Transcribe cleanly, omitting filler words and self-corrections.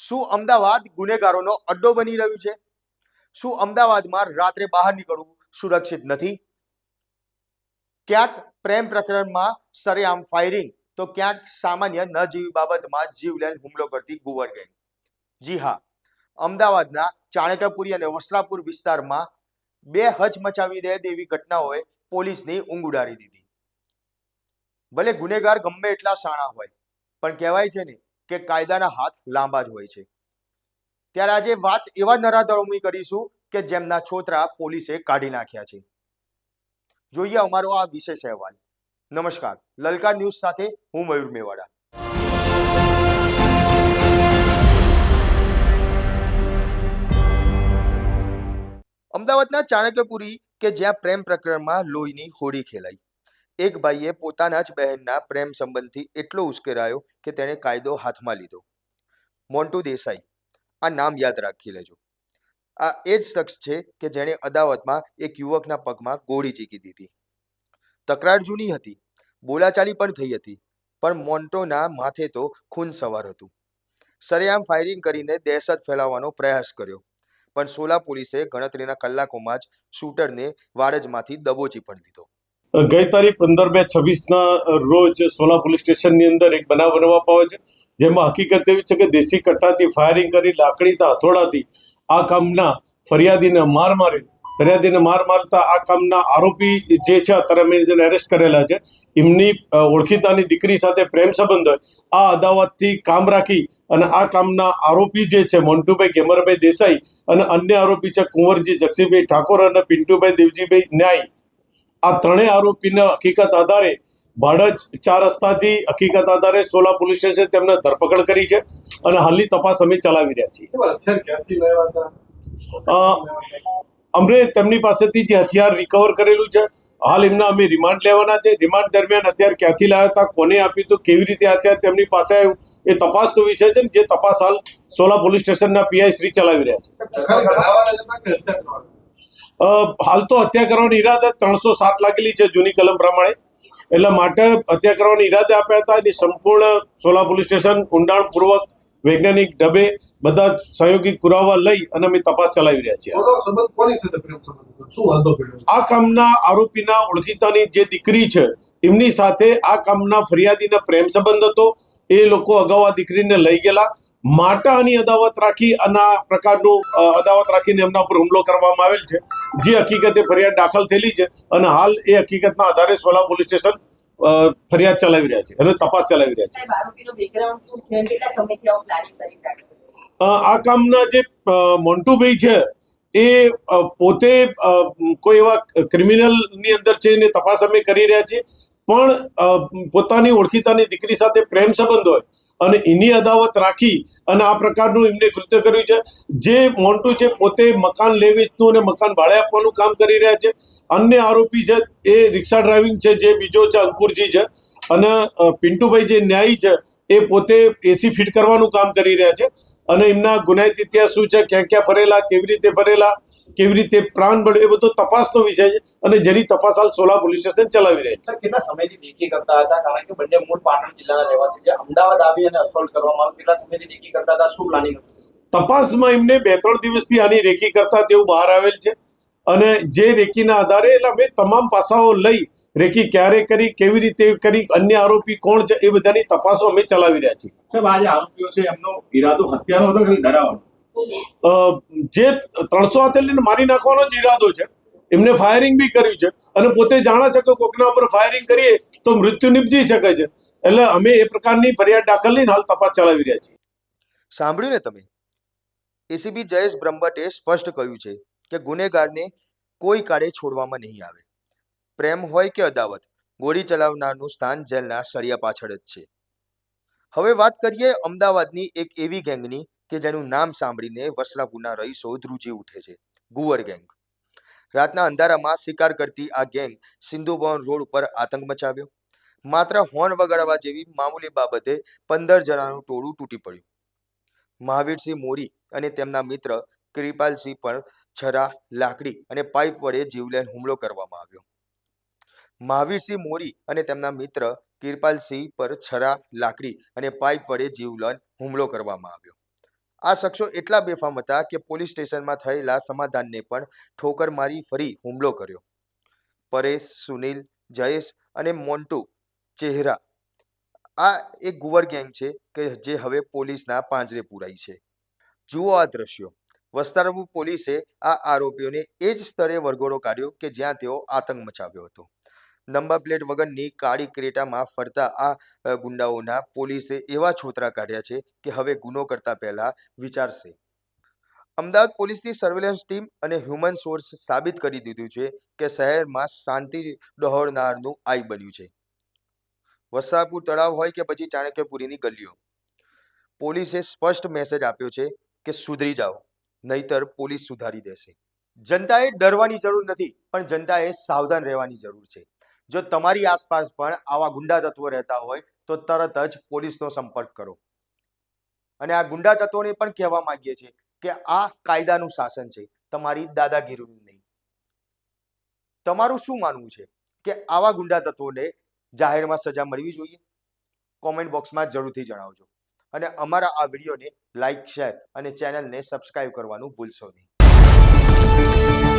શું અમદાવાદ ગુનેગારોનો અડ્ડો બની રહ્યું છે? શું અમદાવાદમાં રાત્રે બહાર નીકળવું સુરક્ષિત નથી? ક્યાંક પ્રેમ પ્રકરણમાં સરેઆમ ફાયરિંગ તો ક્યાંક સામાન્ય ન જેવી બાબતમાં જીવલેણ હુમલો કરતી ગુવર ગેંગ. જી હા, અમદાવાદના ચાણક્યપુરી અને વસ્ત્રાપુર વિસ્તારમાં બે હચમચાવી દે તેવી ઘટનાઓએ પોલીસની ઊંઘ ઉડાડી દીધી. ભલે ગુનેગાર ગમે એટલા શાણા હોય, પણ કહેવાય છે ને કે કાયદાના હાથ લાંબા જ હોય છે. ત્યારે આજે વાત એવા નરાધમોની કરીશું કે જેમના છોતરા પોલીસે કાઢી નાખ્યા છે. જોઈએ અમારો આ વિશેષ અહેવાલ. નમસ્કાર, લલકાર ન્યૂઝ સાથે હું મયુર મેવાડા. અમદાવાદના ચાણક્યપુરી કે જ્યાં પ્રેમ પ્રકરણમાં લોહીની હોડી ખેલાઈ. એક ભાઈએ પોતાના જ બહેનના પ્રેમ સંબંધથી એટલો ઉશ્કેરાયો કે તેણે કાયદો હાથમાં લીધો. મોન્ટુ દેસાઈ, આ નામ યાદ રાખી લેજો. આ એ જ શખ્સ છે કે જેણે અદાવતમાં એક યુવકના પગમાં ગોળી ઝીકી દીધી. તકરાર જૂની હતી, બોલાચાલી પણ થઈ હતી, પણ મોન્ટોના માથે તો ખૂન સવાર હતું. સરેઆમ ફાયરિંગ કરીને દહેશત ફેલાવવાનો પ્રયાસ કર્યો, પણ સોલા પોલીસે ગણતરીના કલાકોમાં જ શૂટરને વાડજમાંથી દબોચી પણ લીધો. ગઈ તારીખ 15/2/26 રોજ સોલા પોલીસ સ્ટેશનની અંદર એક બનાવ બનવા પામે છે, જેમાં હકીકત એવી છે કે દેશી કટ્ટાથી ફાયરિંગ કરી લાકડીથી હથોડાથી આ કામના ફરિયાદીને માર મારતા આ કામના આરોપી જે છે અત્યારે અમે જેને એરેસ્ટ કરેલા છે, એમની ઓળખીતાની દીકરી સાથે પ્રેમ સંબંધ હોય આ અદાવતથી કામ રાખી અને આ કામના આરોપી જે છે મોન્ટુભાઈ ગેમરભાઈ દેસાઈ અને અન્ય આરોપી છે કુંવરજી જક્ષીભાઈ ઠાકોર અને પિન્ટુભાઈ દેવજીભાઈ ન્યાય, આ ત્રણેય આરોપીને હકીકત આધારે ભાડજ 4 રસ્તાથી હકીકત આધારે સોલા પોલીસ સ્ટેશન તેમને ધરપકડ કરી છે અને હાલની તપાસ અમે ચલાવી રહ્યા છીએ. અમને તેમની પાસેથી જે હથિયાર રિકવર કરેલું છે, હાલ એમના અમે રિમાન્ડ લેવાના છે. રિમાન્ડ દરમિયાન હથિયાર ક્યાંથી લાવ્યા હતા, કોને આપ્યું હતું, કેવી રીતે હથિયાર તેમની પાસે આવ્યું, એ તપાસનો વિષય છે, જે તપાસ હાલ સોલા પોલીસ સ્ટેશનના પીઆઈ શ્રી ચલાવી રહ્યા છે. હાલ તો હત્યા કરવાની ઈરાદા 307 લાગેલી છે જૂની કલમ પ્રમાણે, એટલે માટે હત્યા કરવાની ઈરાદા આપ્યા હતા. એની સંપૂર્ણ સોલા પોલીસ સ્ટેશન ઊંડાણપૂર્વક વૈજ્ઞાનિક ઢબે બધા સહયોગિક પુરાવા લઈ અને અમે તપાસ ચલાવી રહ્યા છીએ. આ કામના આરોપીના ઓળખીતાની જે દીકરી છે એમની સાથે આ કામના ફરિયાદીના પ્રેમ સંબંધ હતો. એ લોકો અગાઉ આ દીકરીને લઈ ગયેલા, માટાની અદાવત રાખી અને આ પ્રકારનું અદાવત રાખીને એમના પર હુમલો કરવામાં આવેલ છે, જે હકીકતે ફરિયાદ દાખલ થયેલી છે અને હાલ એ હકીકતના આધારે સોલા પોલીસ સ્ટેશન ફરિયાદ ચલાવી રહ્યા છે અને તપાસ ચલાવી રહ્યા છે. આ કામના જે મોન્ટુભાઈ છે એ પોતે કોઈ એવા ક્રિમિનલની અંદર છે એને તપાસ અમે કરી રહ્યા છીએ, પણ પોતાની ઓળખીતાની દીકરી સાથે પ્રેમ સંબંધ હોય અને એની અદાવત રાખી અને આ પ્રકારનું એમને કૃત્ય કર્યું છે. જે મોન્ટુ છે પોતે મકાન લે વેચનું અને મકાન ભાડે આપવાનું કામ કરી રહ્યા છે. અન્ય આરોપી છે એ રિક્ષા ડ્રાઇવિંગ છે, જે બીજો છે અંકુરજી છે, અને પિન્ટુભાઈ જે ન્યાયી છે એ પોતે એસી ફિટ કરવાનું કામ કરી રહ્યા છે. અને એમના ગુનાહિત ઇતિહાસ શું છે, ક્યાં ક્યાં ફરેલા, કેવી રીતે પ્રાણ બળ્યો, એ બધો તપાસનો વિષય છે અને જેની તપાસ હાલ સોલા પોલીસ સ્ટેશન ચલાવી રહ્યા છે. કેટલા સમયથી દેખી કરતા હતા, કારણ કે બંને મૂળ પાટણ જિલ્લાના રહેવાસી છે, અમદાવાદ આવી અને અસોલ્ટ કરવામાં આવ્યું, કેટલા સમયથી દેખી કરતા હતા, શું પ્લાનિંગ હતું? તપાસમાં એમને 2-3 દિવસથી આની રેકી કરતા તેવું બહાર આવેલ છે અને જે રેકીના આધારે એટલે અમે તમામ પાસાઓ લઈ રેકી ક્યારે કરી, કેવી રીતે કરી, અન્ય આરોપી કોણ છે, એ બધાની તપાસો અમે ચલાવી રહ્યા છીએ. સાહેબ, આ જે આરોપીઓ છે એમનો ઈરાદો હત્યાનો હતો કે ડરાવવાનો? જે 300 હાથે લઈને મારી નાખવાનો જ ઈરાદો છે. એમને ફાયરિંગ બી કર્યું છે અને પોતે જાણે છે કે કોકના ઉપર ફાયરિંગ કરીએ તો મૃત્યુ નિપજી શકે છે, એટલે અમે એ પ્રકારની ફરિયાદ દાખલ લઈને હાલ તપાસ ચલાવી રહ્યા છીએ. સાંભળ્યું ને તમે? એસીપી જયેશ બ્રહ્મભટ્ટે સ્પષ્ટ કહ્યું છે કે ગુનેગારને કોઈ કાળે છોડવામાં નહીં આવે. પ્રેમ હોય કે અદાવત, ગોળી ચલાવનારનું સ્થાન જેલના સળિયા પાછળ જ છે. હવે વાત કરીએ અમદાવાદની એક એવી ગેંગની કે જેનું નામ સાંભળીને વસ્ત્રાપુરના રહીશો ધ્રુજી ઉઠે છે, ગુવર ગેંગ. રાતના અંધારામાં શિકાર કરતી આ ગેંગ સિંધુ ભવન રોડ ઉપર આતંક મચાવ્યો. માત્ર હોર્ન વગાડવા જેવી મામૂલી બાબતે 15 જણાનું ટોળું તૂટી પડ્યું. મહાવીરસિંહ મોરી અને તેમના મિત્ર કૃપાલસિંહ પર છરા, લાકડી અને પાઇપ વડે જીવલેણ હુમલો કરવામાં આવ્યો. મહાવીરસિંહ મોરી અને તેમના મિત્ર કૃપાલસિંહ પર છરા, લાકડી અને પાઇપ વડે જીવલેણ હુમલો કરવામાં આવ્યો. આ શખ્સો એટલા બેફામ હતા કે પોલીસ સ્ટેશનમાં થયેલા સમાધાનને પણ ઠોકર મારી ફરી હુમલો કર્યો. પરેશ, સુનિલ, જયેશ અને મોન્ટુ ચેહરા આ એક ગુવર ગેંગ છે કે જે હવે પોલીસના પાંજરે પુરાઈ છે. જુઓ આ દ્રશ્યો. વસ્તારપુર પોલીસે આ આરોપીઓને એ જ સ્થળે વરઘોડો કાઢ્યો કે જ્યાં તેઓ આતંક મચાવ્યો હતો. નંબર પ્લેટ વગરની કાળી ક્રેટામાં ફરતા આ ગુંડાઓના પોલીસે એવા છોતરા કાઢ્યા છે કે હવે ગુનો કરતા પહેલા વિચારશે. અમદાવાદ પોલીસની સર્વેલન્સ ટીમ અને હ્યુમન સોર્સ સાબિત કરી દીધું છે કે શહેરમાં શાંતિ ડહોળનારનું આઈ બન્યું છે. વસાપુર તળાવ હોય કે પછી ચાણક્યપુરીની ગલીઓ, પોલીસે સ્પષ્ટ મેસેજ આપ્યો છે કે સુધરી જાઓ, નહીતર પોલીસ સુધારી દેશે. જનતાએ ડરવાની જરૂર નથી, પણ જનતાએ સાવધાન રહેવાની જરૂર છે. જો તમારી આસપાસ પણ આવા ગુંડા તત્વો રહેતા હોય તો તરત જ પોલીસનો સંપર્ક કરો. અને આ ગુંડા તત્વોને પણ કહેવા માંગીએ છીએ કે આ કાયદાનું શાસન છે, તમારી દાદાગીરીનું નહીં. તમારું શું માનવું છે કે આવા ગુંડા તત્વોને જાહેરમાં સજા મળવી જોઈએ? કોમેન્ટ બોક્સમાં જરૂરથી જણાવજો. અને અમારા આ વિડીયોને લાઈક, શેર અને ચેનલને સબસ્ક્રાઇબ કરવાનું ભૂલશો નહીં.